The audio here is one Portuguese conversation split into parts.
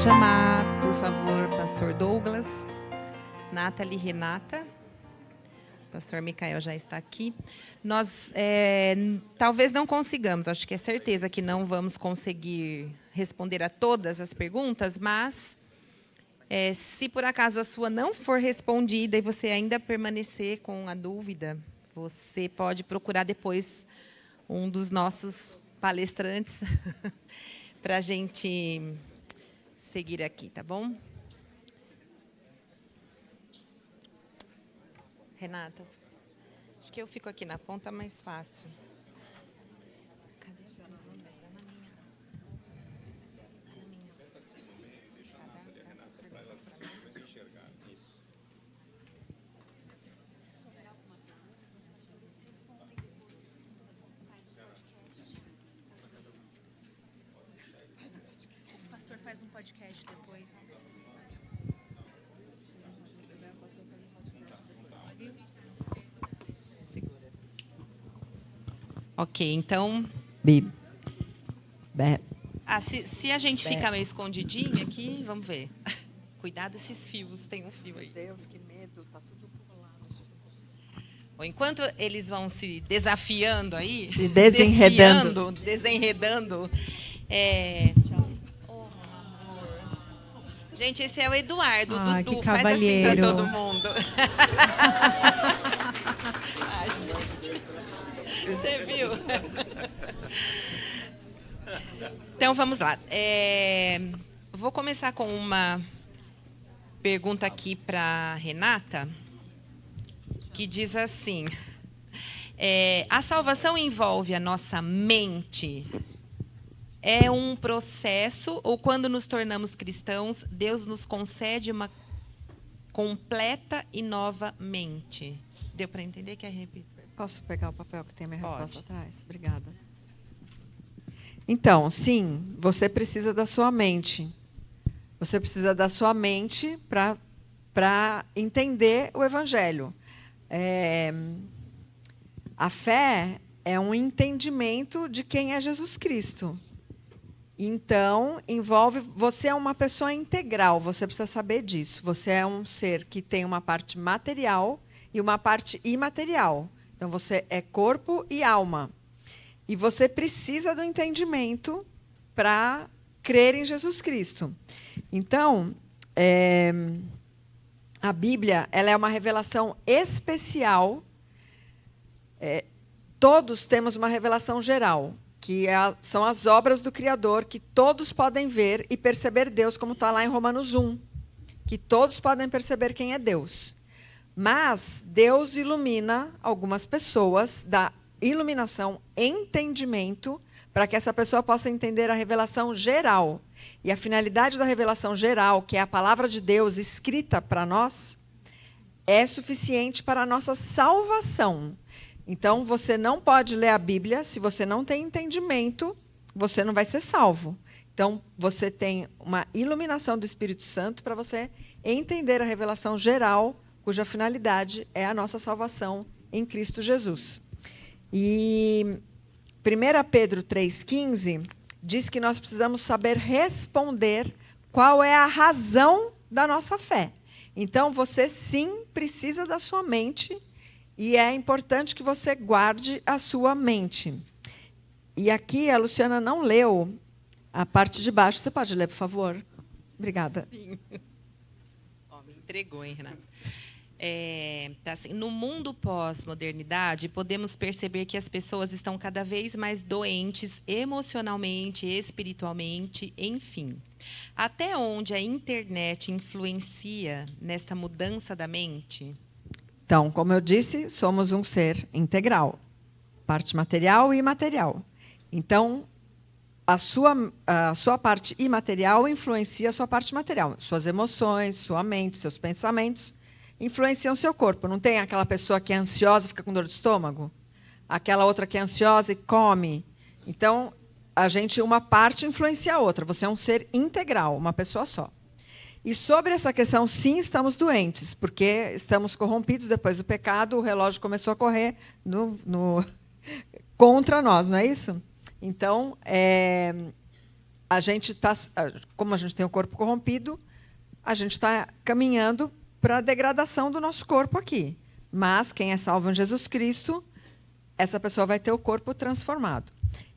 chamar, por favor, pastor Douglas, Nathalie, Renata. O pastor Micael já está aqui. Nós talvez não consigamos, acho que é certeza que não vamos conseguir responder a todas as perguntas, mas se por acaso a sua não for respondida e você ainda permanecer com a dúvida, você pode procurar depois um dos nossos palestrantes para a gente seguir aqui, tá bom? Renata, acho que eu fico aqui na ponta mais fácil. Cadê? O pastor faz um podcast depois. Ok, então... se a gente fica meio escondidinha aqui, vamos ver. Cuidado esses fios, tem um fio aí. Deus, que medo, tá tudo pulando. Bom, enquanto eles vão se desafiando aí... Se desenredando. Desenredando. Gente, esse é o Eduardo, o Dudu, que faz assim cavalheiro. para todo mundo. Ai, gente. Você viu? Então, vamos lá. Vou começar com uma pergunta aqui para a Renata, que diz assim, a salvação envolve a nossa mente? É um processo, ou quando nos tornamos cristãos, Deus nos concede uma completa e nova mente? Deu para entender que é repetir? Posso pegar o papel que tem a minha resposta Pode. atrás? Obrigada. Então, sim, você precisa da sua mente. Você precisa da sua mente para entender o Evangelho. A fé é um entendimento de quem é Jesus Cristo. Então, envolve... Você é uma pessoa integral, você precisa saber disso. Você é um ser que tem uma parte material e uma parte imaterial. Então, você é corpo e alma. E você precisa do entendimento para crer em Jesus Cristo. Então, a Bíblia ela é uma revelação especial. Todos temos uma revelação geral, que são as obras do Criador, que todos podem ver e perceber Deus, como está lá em Romanos 1, que todos podem perceber quem é Deus. Mas Deus ilumina algumas pessoas, dá iluminação, entendimento, para que essa pessoa possa entender a revelação geral. E a finalidade da revelação geral, que é a palavra de Deus escrita para nós, é suficiente para a nossa salvação. Então, você não pode ler a Bíblia, se você não tem entendimento, você não vai ser salvo. Então, você tem uma iluminação do Espírito Santo para você entender a revelação geral, cuja finalidade é a nossa salvação em Cristo Jesus. E 1 Pedro 3,15 diz que nós precisamos saber responder qual é a razão da nossa fé. Então, você sim precisa da sua mente e é importante que você guarde a sua mente. E aqui a Luciana não leu a parte de baixo. Você pode ler, por favor? Obrigada. Sim. Me entregou, hein, Renata? Tá assim, no mundo pós-modernidade, podemos perceber que as pessoas estão cada vez mais doentes emocionalmente, espiritualmente, enfim. Até onde a internet influencia nesta mudança da mente? Então, como eu disse, somos um ser integral, parte material e imaterial. Então, a sua parte imaterial influencia a sua parte material. Suas emoções, sua mente, seus pensamentos influenciam o seu corpo. Não tem aquela pessoa que é ansiosa e fica com dor de estômago? Aquela outra que é ansiosa e come. Então, uma parte influencia a outra. Você é um ser integral, uma pessoa só. E sobre essa questão, sim, estamos doentes, porque estamos corrompidos depois do pecado, o relógio começou a correr contra nós, não é isso? Então, a gente está, como a gente tem o corpo corrompido, a gente está caminhando para a degradação do nosso corpo aqui. Mas quem é salvo em Jesus Cristo, essa pessoa vai ter o corpo transformado.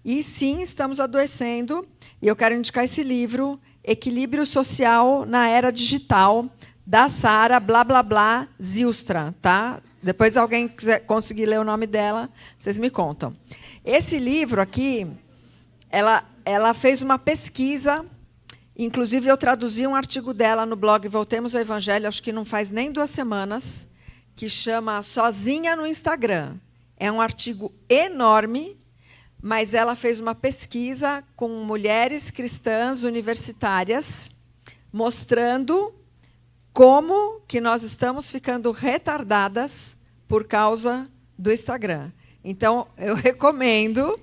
E sim, estamos adoecendo, e eu quero indicar esse livro, Equilíbrio Social na Era Digital, da Sara blá blá blá Zylstra, tá? Depois alguém quiser conseguir ler o nome dela, vocês me contam. Esse livro aqui, ela fez uma pesquisa, inclusive eu traduzi um artigo dela no blog Voltemos ao Evangelho, acho que não faz nem 2 semanas, que chama Sozinha no Instagram. É um artigo enorme, mas ela fez uma pesquisa com mulheres cristãs universitárias, mostrando como que nós estamos ficando retardadas por causa do Instagram. Então, eu recomendo,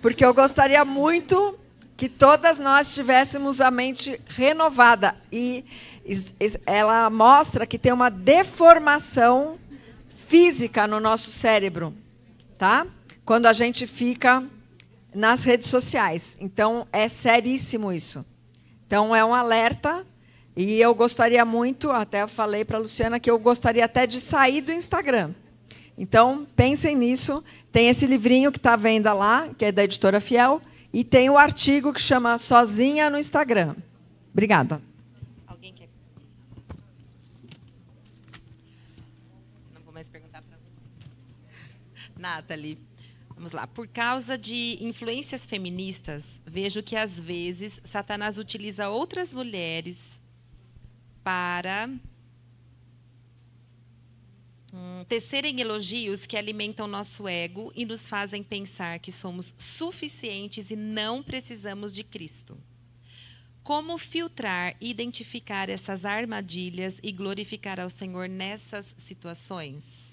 porque eu gostaria muito que todas nós tivéssemos a mente renovada. E ela mostra que tem uma deformação física no nosso cérebro, tá? Quando a gente fica nas redes sociais. Então, é seríssimo isso. Então, é um alerta. E eu gostaria muito, até falei para a Luciana, que eu gostaria até de sair do Instagram. Então, pensem nisso. Tem esse livrinho que está à venda lá, que é da Editora Fiel, e tem o artigo que chama Sozinha no Instagram. Obrigada. Alguém quer? Não vou mais perguntar para você. Nathalie, vamos lá. Por causa de influências feministas, vejo que, às vezes, Satanás utiliza outras mulheres para tecerem elogios que alimentam nosso ego e nos fazem pensar que somos suficientes e não precisamos de Cristo. Como filtrar e identificar essas armadilhas e glorificar ao Senhor nessas situações?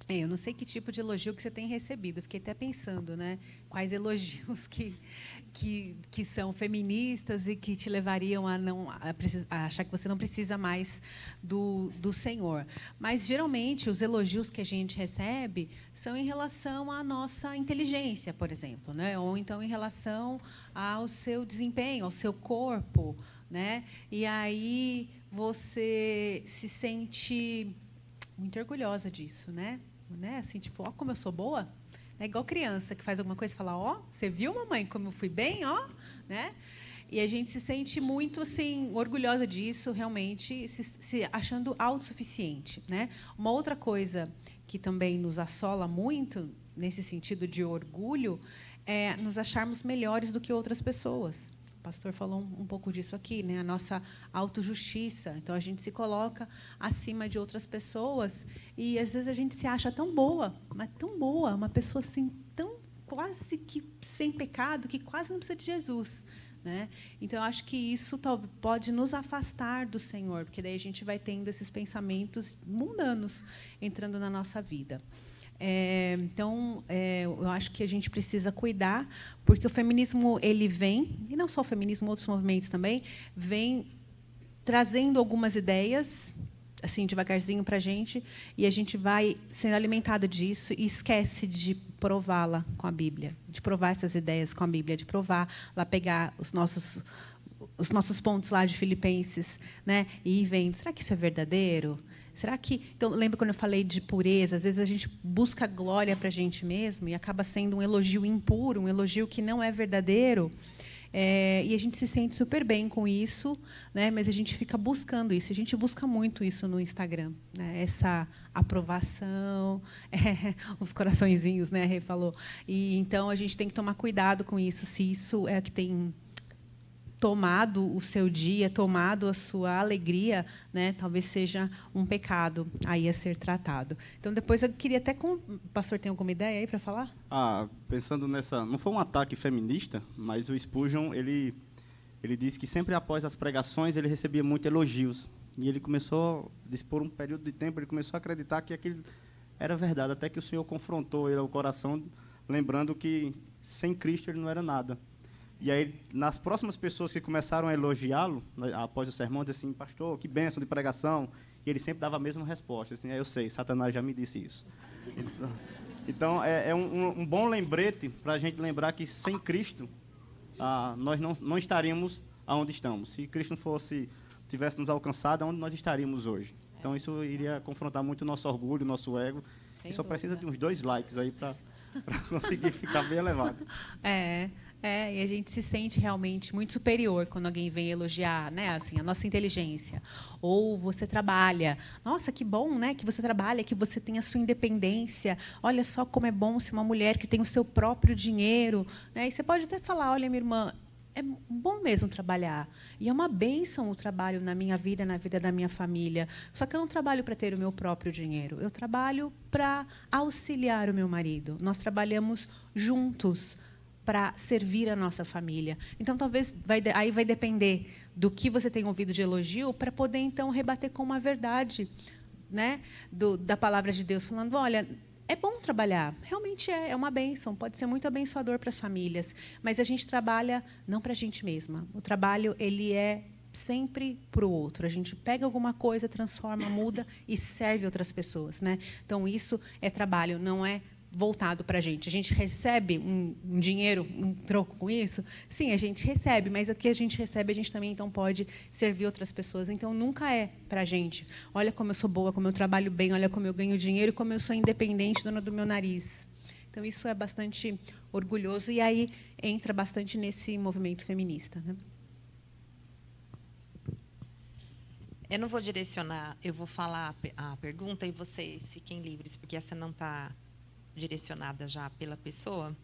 Eu não sei que tipo de elogio que você tem recebido. Eu fiquei até pensando, né? Quais elogios que são feministas e que te levariam a achar que você não precisa mais do Senhor. Mas, geralmente, os elogios que a gente recebe são em relação à nossa inteligência, por exemplo, né? Ou então em relação ao seu desempenho, ao seu corpo, né? E aí você se sente muito orgulhosa disso, né? Assim, tipo, ó, como eu sou boa. É igual criança que faz alguma coisa e fala, ó, você viu, mamãe, como eu fui bem, ó, né? E a gente se sente muito, assim, orgulhosa disso, realmente, se achando autossuficiente, né? Uma outra coisa que também nos assola muito, nesse sentido de orgulho, é nos acharmos melhores do que outras pessoas. O pastor falou um pouco disso aqui, né? A nossa autojustiça. Então, a gente se coloca acima de outras pessoas e, às vezes, a gente se acha tão boa, mas tão boa, uma pessoa assim, tão quase que sem pecado, que quase não precisa de Jesus, né? Então, eu acho que isso pode nos afastar do Senhor, porque daí a gente vai tendo esses pensamentos mundanos entrando na nossa vida. Então, eu acho que a gente precisa cuidar, porque o feminismo ele vem, e não só o feminismo, outros movimentos também, vem trazendo algumas ideias, assim, devagarzinho para a gente, e a gente vai sendo alimentado disso e esquece de prová-la com a Bíblia, de provar essas ideias com a Bíblia, de provar, lá pegar os nossos pontos lá de Filipenses, né, e ir vendo, será que isso é verdadeiro? Será que... Então, lembra quando eu falei de pureza? Às vezes a gente busca glória para a gente mesmo e acaba sendo um elogio impuro, um elogio que não é verdadeiro. E a gente se sente super bem com isso, né? Mas a gente fica buscando isso. A gente busca muito isso no Instagram, né? Essa aprovação, os coraçõezinhos, né? A Rê falou. E, então, a gente tem que tomar cuidado com isso, se isso é o que tem tomado o seu dia, tomado a sua alegria, né, talvez seja um pecado aí a ser tratado. Então, depois eu queria até... O pastor tem alguma ideia aí para falar? Pensando nessa... Não foi um ataque feminista, mas o Spurgeon, ele disse que sempre após as pregações ele recebia muitos elogios. E ele começou, por um período de tempo, ele começou a acreditar que aquilo era verdade, até que o Senhor confrontou ele ao coração, lembrando que sem Cristo ele não era nada. E aí, nas próximas pessoas que começaram a elogiá-lo, após o sermão, dizia assim, pastor, que bênção de pregação. E ele sempre dava a mesma resposta. Assim, eu sei, Satanás já me disse isso. Então é um bom lembrete para a gente lembrar que sem Cristo nós não estaríamos aonde estamos. Se Cristo tivesse nos alcançado, aonde nós estaríamos hoje. Então, isso iria confrontar muito o nosso orgulho, o nosso ego, que só precisa de uns 2 likes aí para conseguir ficar bem elevado. E a gente se sente realmente muito superior quando alguém vem elogiar, né, assim, a nossa inteligência. Ou você trabalha. Nossa, que bom, né, que você trabalha, que você tem a sua independência. Olha só como é bom ser uma mulher que tem o seu próprio dinheiro. Né? E você pode até falar, olha, minha irmã, é bom mesmo trabalhar. E é uma bênção o trabalho na minha vida, na vida da minha família. Só que eu não trabalho para ter o meu próprio dinheiro. Eu trabalho para auxiliar o meu marido. Nós trabalhamos juntos para servir a nossa família. Então, talvez aí vai depender do que você tem ouvido de elogio para poder, então, rebater com uma verdade, né, da palavra de Deus, falando, olha, é bom trabalhar, realmente é uma bênção, pode ser muito abençoador para as famílias, mas a gente trabalha não para a gente mesma. O trabalho ele é sempre para o outro. A gente pega alguma coisa, transforma, muda e serve outras pessoas. Né? Então, isso é trabalho, não é voltado para a gente. A gente recebe um dinheiro, um troco com isso? Sim, a gente recebe, mas o que a gente recebe, a gente também então pode servir outras pessoas. Então, nunca é para a gente. Olha como eu sou boa, como eu trabalho bem, olha como eu ganho dinheiro e como eu sou independente, dona do meu nariz. Então, isso é bastante orgulhoso e aí entra bastante nesse movimento feminista. Né? Eu não vou direcionar, eu vou falar a pergunta e vocês fiquem livres, porque essa não está direcionada já pela pessoa,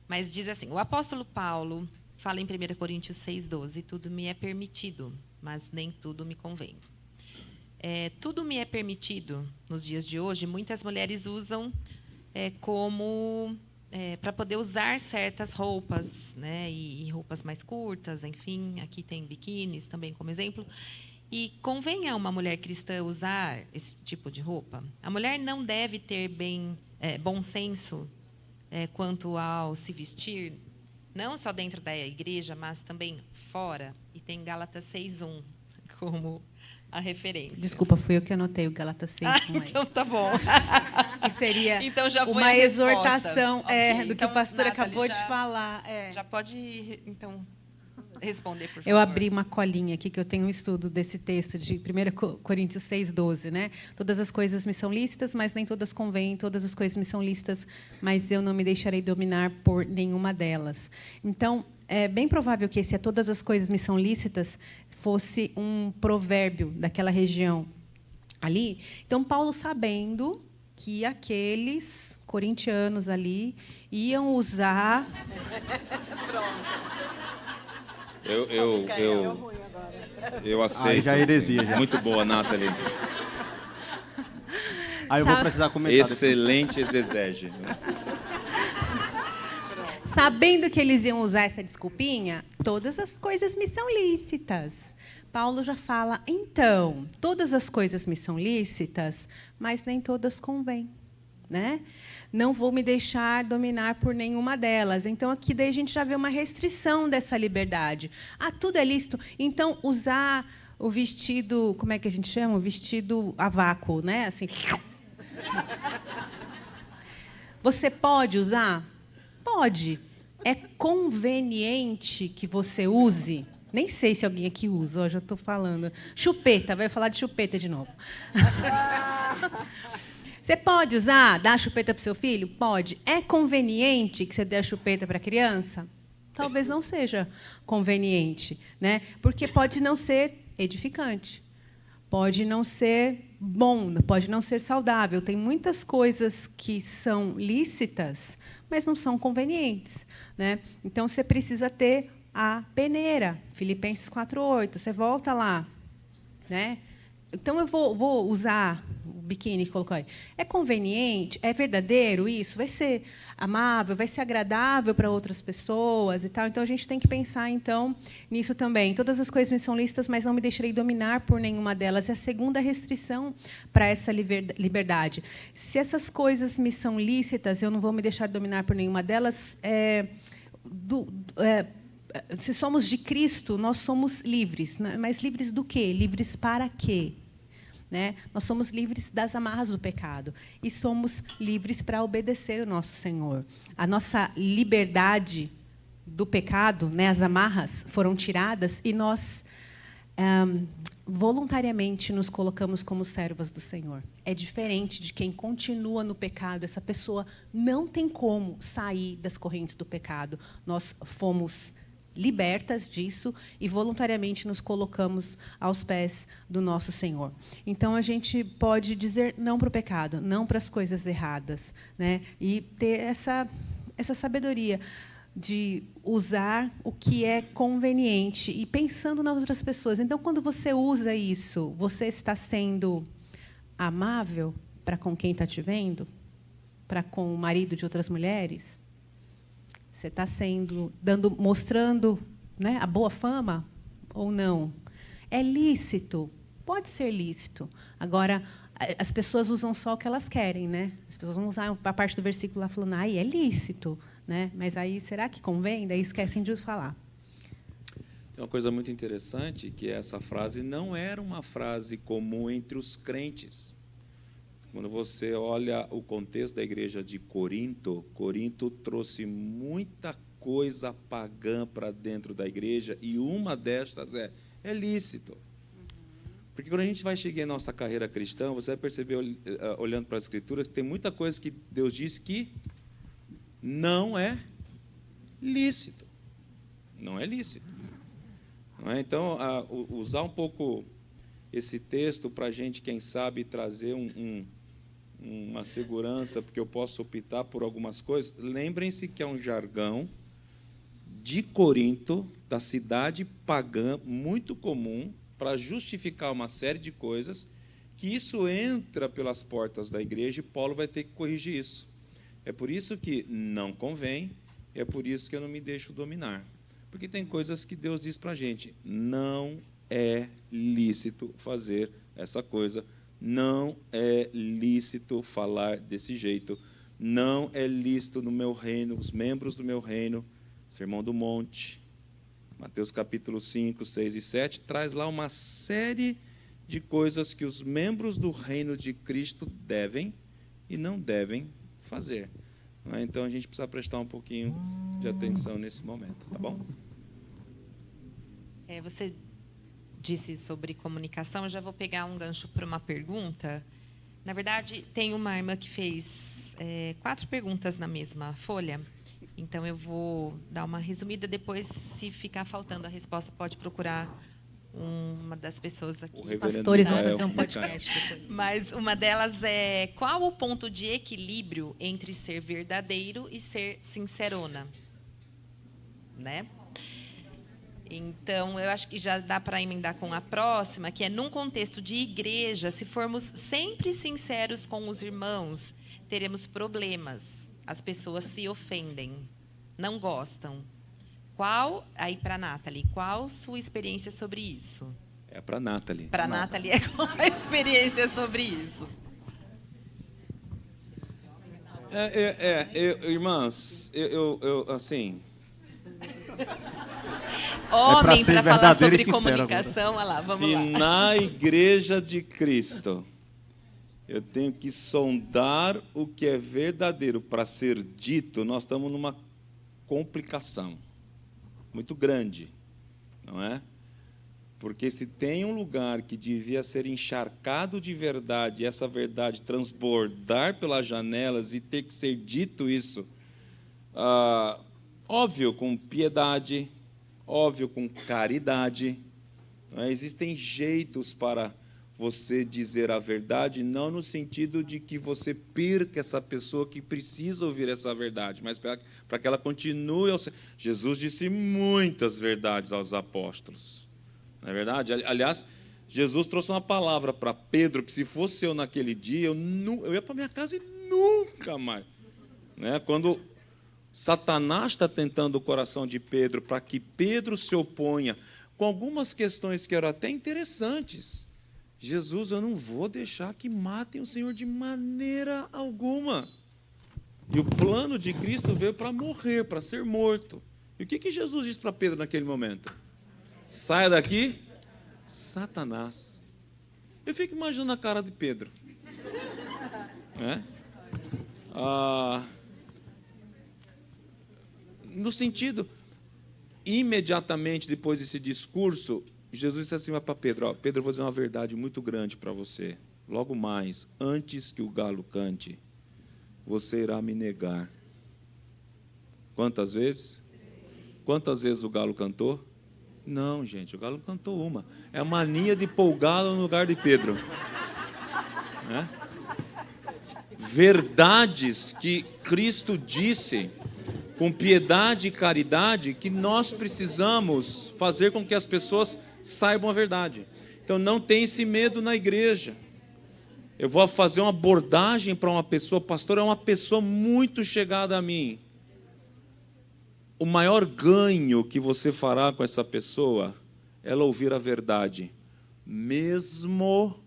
mas diz assim, o apóstolo Paulo fala em 1 Coríntios 6,12, tudo me é permitido, mas nem tudo me convém. Tudo me é permitido, nos dias de hoje, muitas mulheres usam como para poder usar certas roupas, né, e roupas mais curtas, enfim, aqui tem biquínis também como exemplo. E convém a uma mulher cristã usar esse tipo de roupa? A mulher não deve ter bom senso quanto ao se vestir, não só dentro da igreja, mas também fora. E tem Gálatas 6:1 como a referência. Desculpa, fui eu que anotei o Gálatas 6:1. Então tá bom. Que seria então já foi uma exortação okay, do então, que o pastor Nathalie, acabou de falar. Já pode, então, responder, por favor. Eu abri uma colinha aqui, que eu tenho um estudo desse texto de 1 Coríntios 6:12. Né? Todas as coisas me são lícitas, mas nem todas convêm. Todas as coisas me são lícitas, mas eu não me deixarei dominar por nenhuma delas. Então, é bem provável que esse todas as coisas me são lícitas fosse um provérbio daquela região ali. Então, Paulo, sabendo que aqueles corintianos ali iam usar... Eu aceito. Aí já é heresia, já. Muito boa, Nathalie. Aí eu vou precisar comentar. Excelente exegese. Sabendo que eles iam usar essa desculpinha, todas as coisas me são lícitas. Paulo já fala, então, todas as coisas me são lícitas, mas nem todas convêm. Né? Não vou me deixar dominar por nenhuma delas. Então, aqui daí a gente já vê uma restrição dessa liberdade. Tudo é lícito. Então, usar o vestido, como é que a gente chama? O vestido a vácuo, né? Assim. Você pode usar? Pode. É conveniente que você use? Nem sei se alguém aqui usa, hoje eu estou falando. Chupeta, vai falar de chupeta de novo. Você pode usar, dar a chupeta para o seu filho? Pode. É conveniente que você dê a chupeta para a criança? Talvez não seja conveniente, né? Porque pode não ser edificante, pode não ser bom, pode não ser saudável. Tem muitas coisas que são lícitas, mas não são convenientes, né? Então, você precisa ter a peneira, Filipenses 4:8. Você volta lá, né? Então, eu vou usar o biquíni que colocou aí. É conveniente? É verdadeiro isso? Vai ser amável? Vai ser agradável para outras pessoas e tal? Então, a gente tem que pensar, então, nisso também. Todas as coisas me são lícitas, mas não me deixarei dominar por nenhuma delas. É a segunda restrição para essa liberdade. Se essas coisas me são lícitas, eu não vou me deixar dominar por nenhuma delas. Se somos de Cristo, nós somos livres. Né? Mas livres do quê? Livres para quê? Né? Nós somos livres das amarras do pecado e somos livres para obedecer o nosso Senhor. A nossa liberdade do pecado, né, as amarras foram tiradas e nós voluntariamente nos colocamos como servas do Senhor. É diferente de quem continua no pecado. Essa pessoa não tem como sair das correntes do pecado. Nós fomos libertas disso e voluntariamente nos colocamos aos pés do nosso Senhor. Então, a gente pode dizer não para o pecado, não para as coisas erradas, né? E ter essa sabedoria de usar o que é conveniente e pensando nas outras pessoas. Então, quando você usa isso, você está sendo amável para com quem está te vendo? Para com o marido de outras mulheres? Você está mostrando, né, a boa fama ou não? É lícito? Pode ser lícito. Agora, as pessoas usam só o que elas querem, né? As pessoas vão usar a parte do versículo lá falando, é lícito, né? Mas aí, será que convém? Daí esquecem de falar. Tem uma coisa muito interessante, que essa frase não era uma frase comum entre os crentes. Quando você olha o contexto da igreja de Corinto, Corinto trouxe muita coisa pagã para dentro da igreja, e uma destas é lícito. Porque quando a gente vai chegar em nossa carreira cristã, você vai perceber, olhando para as Escrituras, que tem muita coisa que Deus diz que não é lícito. Não é lícito. Não é? Então, usar um pouco esse texto para a gente, quem sabe, trazer uma segurança, porque eu posso optar por algumas coisas. Lembrem-se que é um jargão de Corinto, da cidade pagã, muito comum, para justificar uma série de coisas, que isso entra pelas portas da igreja e Paulo vai ter que corrigir isso. É por isso que não convém, é por isso que eu não me deixo dominar. Porque tem coisas que Deus diz para a gente, não é lícito fazer essa coisa, não é lícito falar desse jeito, não é lícito no meu reino, os membros do meu reino, Sermão do Monte, Mateus capítulo 5, 6 e 7, traz lá uma série de coisas que os membros do reino de Cristo devem e não devem fazer. Então, a gente precisa prestar um pouquinho de atenção nesse momento, tá bom? Você disse sobre comunicação, eu já vou pegar um gancho para uma pergunta. Na verdade, tem uma irmã que fez 4 perguntas na mesma folha, então eu vou dar uma resumida, depois, se ficar faltando a resposta, pode procurar uma das pessoas aqui. O Pastores vão Micael, fazer um podcast depois. Mas uma delas é, qual o ponto de equilíbrio entre ser verdadeiro e ser sincerona? Né? Então, eu acho que já dá para emendar com a próxima, que é, num contexto de igreja, se formos sempre sinceros com os irmãos, teremos problemas. As pessoas se ofendem, não gostam. Aí para a Nathalie, qual sua experiência sobre isso? É para a Nathalie. Para a Nathalie, qual a experiência sobre isso? Irmãs, assim... Homem, ser para falar verdadeiro sobre e sincero comunicação, olha lá, vamos Se lá. na igreja de Cristo eu tenho que sondar o que é verdadeiro para ser dito, nós estamos numa complicação muito grande, não é? Porque se tem um lugar que devia ser encharcado de verdade, e essa verdade transbordar pelas janelas e ter que ser dito isso, óbvio, com piedade, óbvio, com caridade, não é? Existem jeitos para você dizer a verdade, não no sentido de que você perca essa pessoa que precisa ouvir essa verdade, mas para que ela continue. Jesus disse muitas verdades aos apóstolos, não é verdade? Aliás, Jesus trouxe uma palavra para Pedro, que se fosse eu naquele dia, eu ia para minha casa e nunca mais. Né? Quando Satanás está tentando o coração de Pedro para que Pedro se oponha com algumas questões que eram até interessantes. Jesus, eu não vou deixar que matem o Senhor de maneira alguma. E o plano de Cristo veio para morrer, para ser morto. E o que Jesus disse para Pedro naquele momento? Saia daqui, Satanás. Eu fico imaginando a cara de Pedro. No sentido, imediatamente depois desse discurso, Jesus disse assim para Pedro: ó, Pedro, eu vou dizer uma verdade muito grande para você. Logo mais, antes que o galo cante, você irá me negar. Quantas vezes? Quantas vezes o galo cantou? Não, gente, o galo cantou uma. É a mania de pôr o galo no lugar de Pedro. Né? Verdades que Cristo disse com piedade e caridade, que nós precisamos fazer com que as pessoas saibam a verdade. Então não tem esse medo na igreja. Eu vou fazer uma abordagem para uma pessoa, pastor, é uma pessoa muito chegada a mim. O maior ganho que você fará com essa pessoa é ela ouvir a verdade, mesmo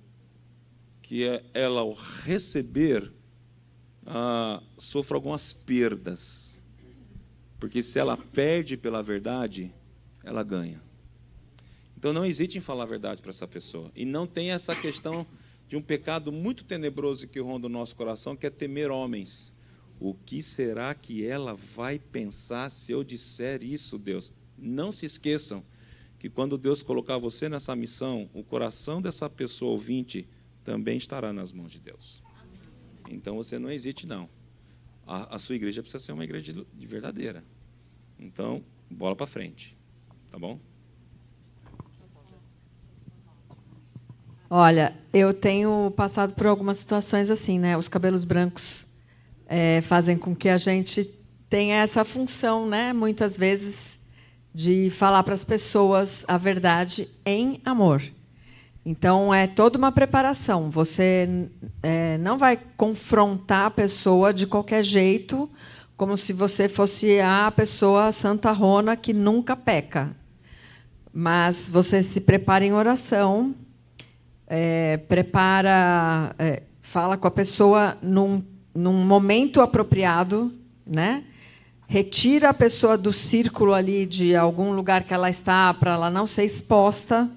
que ela, ao receber, sofra algumas perdas. Porque se ela perde pela verdade, ela ganha. Então não hesite em falar a verdade para essa pessoa. E não tem essa questão de um pecado muito tenebroso que ronda o nosso coração, que é temer homens. O que será que ela vai pensar se eu disser isso, Deus? Não se esqueçam que quando Deus colocar você nessa missão, o coração dessa pessoa ouvinte também estará nas mãos de Deus. Então você não hesite, não. A sua igreja precisa ser uma igreja de verdadeira. Então, bola para frente. Tá bom? Olha, eu tenho passado por algumas situações assim, né? Os cabelos brancos fazem com que a gente tenha essa função, né? Muitas vezes, de falar para as pessoas a verdade em amor. Então, é toda uma preparação. Você não vai confrontar a pessoa de qualquer jeito, como se você fosse a pessoa santarrona que nunca peca. Mas você se prepara em oração, fala com a pessoa num momento apropriado, né? Retira a pessoa do círculo ali de algum lugar que ela está, para ela não ser exposta.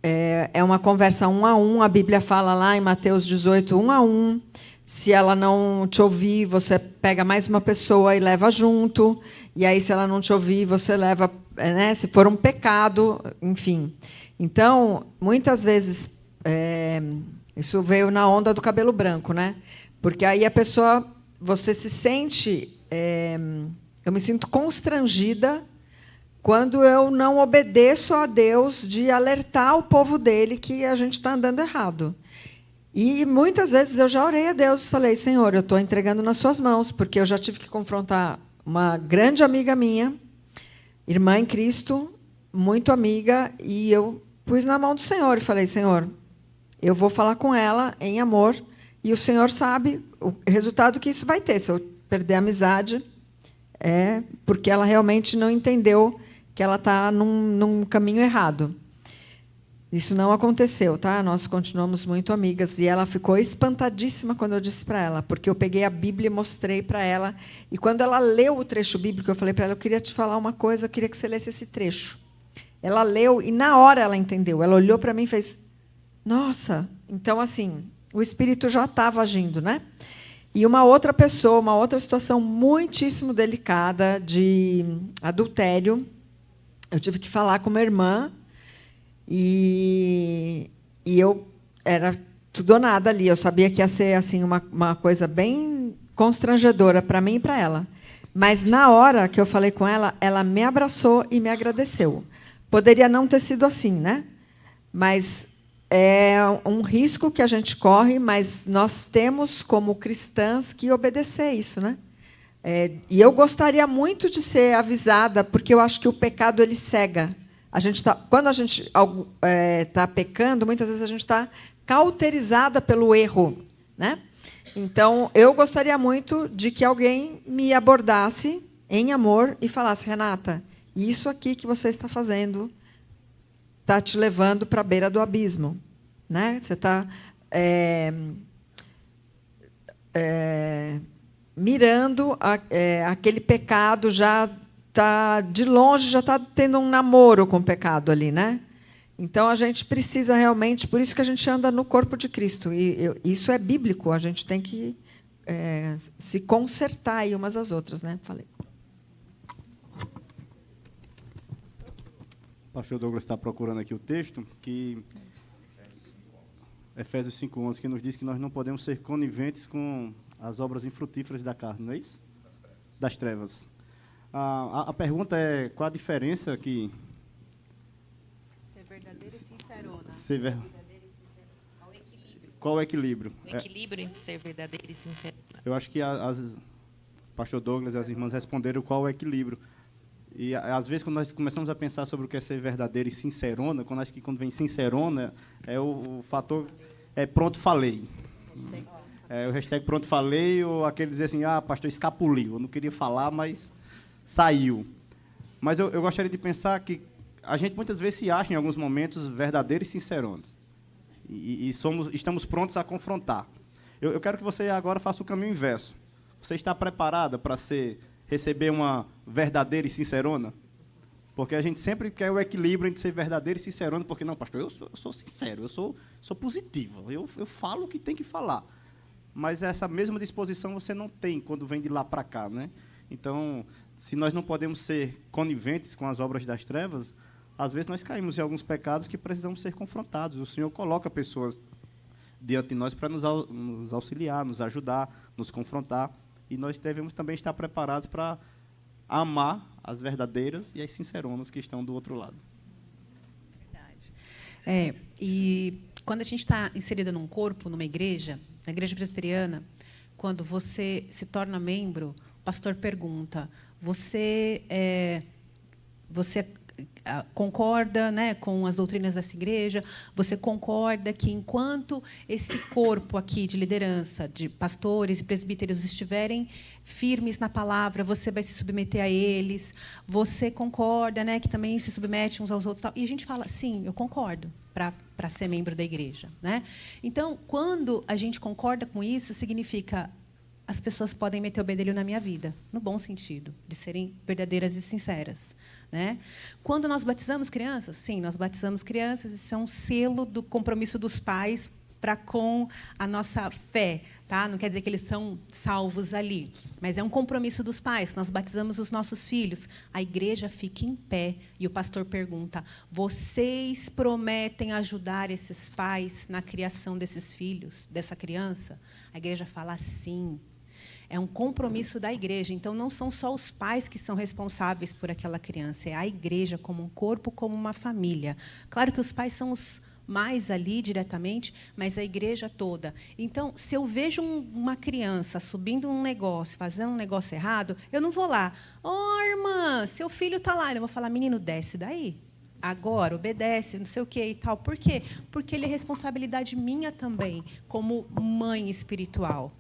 É uma conversa 1 a 1, a Bíblia fala lá em Mateus 18, 1 a 1. Se ela não te ouvir, você pega mais uma pessoa e leva junto. E aí, se ela não te ouvir, você leva, né, se for um pecado, enfim. Então, muitas vezes, isso veio na onda do cabelo branco, né? Porque aí a pessoa, você se sente... eu me sinto constrangida quando eu não obedeço a Deus de alertar o povo dele que a gente está andando errado. E muitas vezes eu já orei a Deus e falei: Senhor, eu estou entregando nas suas mãos, porque eu já tive que confrontar uma grande amiga minha, irmã em Cristo, muito amiga, e eu pus na mão do Senhor e falei: Senhor, eu vou falar com ela em amor, e o Senhor sabe o resultado que isso vai ter. Se eu perder a amizade, porque ela realmente não entendeu que ela está num caminho errado. Isso não aconteceu, tá? Nós continuamos muito amigas. E ela ficou espantadíssima quando eu disse para ela, porque eu peguei a Bíblia e mostrei para ela. E quando ela leu o trecho bíblico, eu falei para ela: eu queria te falar uma coisa, eu queria que você lesse esse trecho. Ela leu e, na hora, ela entendeu. Ela olhou para mim e fez: nossa! Então, assim, o Espírito já estava agindo, né? E uma outra pessoa, uma outra situação muitíssimo delicada de adultério. Eu tive que falar com uma irmã e eu era tudo ou nada ali. Eu sabia que ia ser assim uma coisa bem constrangedora para mim e para ela. Mas, na hora que eu falei com ela, ela me abraçou e me agradeceu. Poderia não ter sido assim, né? Mas é um risco que a gente corre, mas nós temos, como cristãs, que obedecer isso, né? E eu gostaria muito de ser avisada, porque eu acho que o pecado ele cega. Quando a gente está pecando, muitas vezes a gente está cauterizada pelo erro, né? Então, eu gostaria muito de que alguém me abordasse em amor e falasse: Renata, isso aqui que você está fazendo está te levando para a beira do abismo, né? Você está mirando aquele pecado, já está de longe, já está tendo um namoro com o pecado ali, né? Então a gente precisa realmente, por isso que a gente anda no corpo de Cristo, e isso é bíblico. A gente tem que se consertar aí umas às outras, né? Falei. O pastor Douglas está procurando aqui o texto, que Efésios 5:11, que nos diz que nós não podemos ser coniventes com as obras infrutíferas da carne, não é isso? Das trevas. A pergunta é, qual a diferença que... Ser verdadeiro e sincerona. Qual o equilíbrio? O equilíbrio entre ser verdadeiro e sincero. Eu acho que o pastor Douglas e as irmãs responderam qual o equilíbrio. E, às vezes, quando nós começamos a pensar sobre o que é ser verdadeira e sincerona, quando vem sincerona, é o fator pronto, falei. É o hashtag pronto, falei, ou aquele dizer assim, pastor, escapuliu. Eu não queria falar, mas saiu. Mas eu gostaria de pensar que a gente muitas vezes se acha, em alguns momentos, verdadeiro e sincerones. E estamos prontos a confrontar. Eu quero que você agora faça o caminho inverso. Você está preparada para receber uma verdadeira e sincerona? Porque a gente sempre quer o equilíbrio entre ser verdadeiro e sincerona, porque, não, pastor, eu sou sincero, eu sou positiva, eu falo o que tem que falar. Mas essa mesma disposição você não tem quando vem de lá para cá, né? Então, se nós não podemos ser coniventes com as obras das trevas, às vezes nós caímos em alguns pecados que precisamos ser confrontados. O Senhor coloca pessoas diante de nós para nos auxiliar, nos ajudar, nos confrontar. E nós devemos também estar preparados para amar as verdadeiras e as sinceronas que estão do outro lado. Verdade. E quando a gente está inserido num corpo, numa igreja, na igreja presbiteriana, quando você se torna membro, o pastor pergunta, você concorda, né, com as doutrinas dessa igreja? Você concorda que, enquanto esse corpo aqui de liderança, de pastores e presbíteros estiverem firmes na palavra, você vai se submeter a eles? Você concorda, né, que também se submete uns aos outros? Tal? E a gente fala, sim, eu concordo, para ser membro da igreja, né? Então, quando a gente concorda com isso, significa as pessoas podem meter o bedelho na minha vida, no bom sentido, de serem verdadeiras e sinceras, né? Quando nós batizamos crianças, sim, nós batizamos crianças, isso é um selo do compromisso dos pais para com a nossa fé, tá? Não quer dizer que eles são salvos ali, mas é um compromisso dos pais. Nós batizamos os nossos filhos, a igreja fica em pé e o pastor pergunta: vocês prometem ajudar esses pais na criação desses filhos, dessa criança? A igreja fala sim. É um compromisso da igreja. Então, não são só os pais que são responsáveis por aquela criança, é a igreja como um corpo, como uma família. Claro que os pais são os mais ali diretamente, mas a igreja toda. Então, se eu vejo uma criança subindo um negócio, fazendo um negócio errado, eu não vou lá, irmã, seu filho está lá. Eu vou falar, menino, desce daí. Agora, obedece, não sei o quê e tal. Por quê? Porque ele é responsabilidade minha também, como mãe espiritual,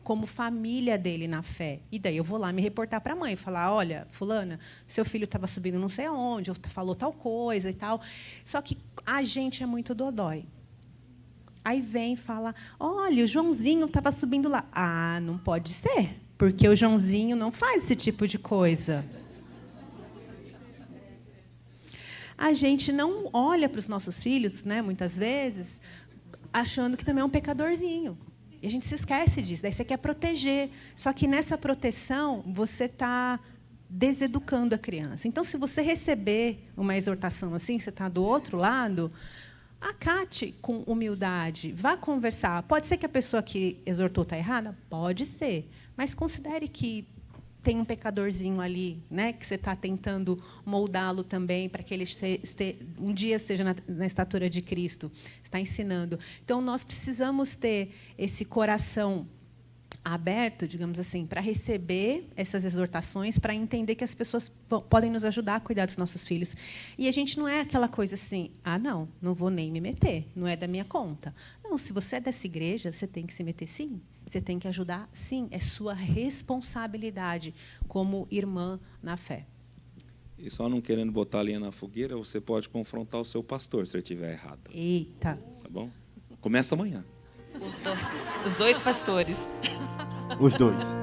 como família dele na fé. E daí eu vou lá me reportar para a mãe, falar, olha, fulana, seu filho estava subindo não sei aonde, ou falou tal coisa e tal. Só que a gente é muito dodói. Aí vem e fala, olha, o Joãozinho estava subindo lá. Não pode ser, porque o Joãozinho não faz esse tipo de coisa. A gente não olha para os nossos filhos, né, muitas vezes, achando que também é um pecadorzinho. E a gente se esquece disso, daí você quer proteger. Só que nessa proteção, você está deseducando a criança. Então, se você receber uma exortação assim, você está do outro lado, acate com humildade, vá conversar. Pode ser que a pessoa que exortou está errada? Pode ser. Mas considere que tem um pecadorzinho ali, né, que você está tentando moldá-lo também para que ele um dia esteja na estatura de Cristo. Está ensinando. Então, nós precisamos ter esse coração aberto, digamos assim, para receber essas exortações, para entender que as pessoas podem nos ajudar a cuidar dos nossos filhos. E a gente não é aquela coisa assim, não vou nem me meter, não é da minha conta. Não, se você é dessa igreja, você tem que se meter sim. Você tem que ajudar, sim, é sua responsabilidade como irmã na fé. E só não querendo botar a linha na fogueira, você pode confrontar o seu pastor se ele estiver errado. Eita. Tá bom? Começa amanhã. Os dois pastores. Os dois.